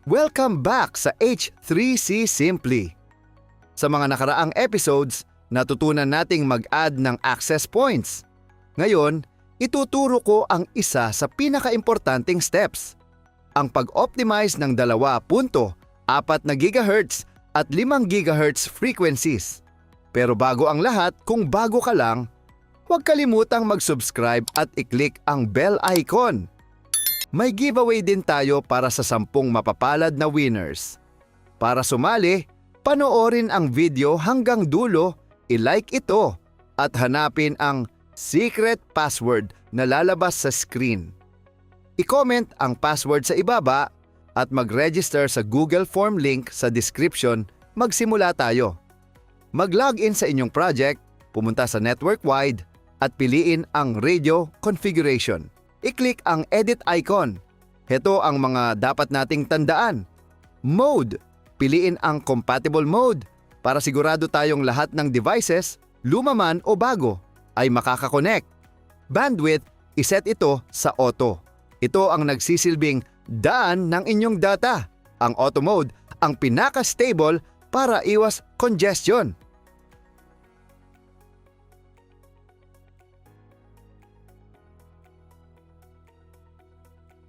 Welcome back sa H3C Simply. Sa mga nakaraang episodes, natutunan nating mag-add ng access points. Ngayon, ituturo ko ang isa sa pinaka-importanting steps, ang pag-optimize ng 2.4 na GHz at 5 GHz frequencies. Pero bago ang lahat, kung bago ka lang, huwag kalimutang mag-subscribe at i-click ang bell icon. May giveaway din tayo para sa 10 mapapalad na winners. Para sumali, panoorin ang video hanggang dulo, i-like ito at hanapin ang secret password na lalabas sa screen. I-comment ang password sa ibaba at mag-register sa Google Form link sa description. Magsimula tayo. Mag-login sa inyong project, pumunta sa network-wide at piliin ang radio configuration. I-click ang edit icon. Heto ang mga dapat nating tandaan. Mode. Piliin ang compatible mode para sigurado tayong lahat ng devices, luma man o bago, ay makakakonect. Bandwidth, iset ito sa auto. Ito ang nagsisilbing daan ng inyong data. Ang auto mode ang pinaka-stable para iwas congestion.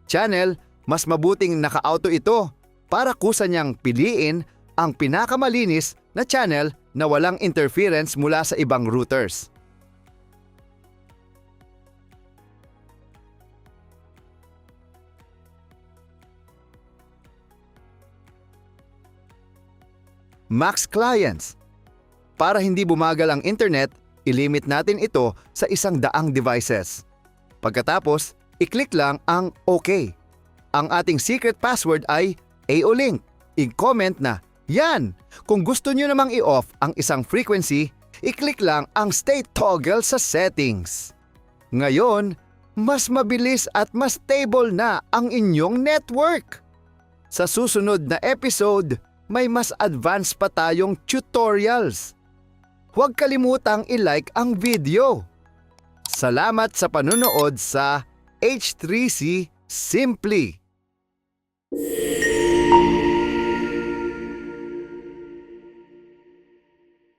Channel, mas mabuting naka-auto ito para kusa niyang piliin ang pinakamalinis na channel na walang interference mula sa ibang routers. Max clients. Para hindi bumagal ang internet, ilimit natin ito sa 100 devices. Pagkatapos, i-click lang ang OK. Ang ating secret password ay AO-Link. I-comment na, yan! Kung gusto nyo namang i-off ang isang frequency, i-click lang ang State Toggle sa settings. Ngayon, mas mabilis at mas stable na ang inyong network. Sa susunod na episode, may mas advanced pa tayong tutorials. Huwag kalimutang i-like ang video. Salamat sa panonood sa H3C Simply.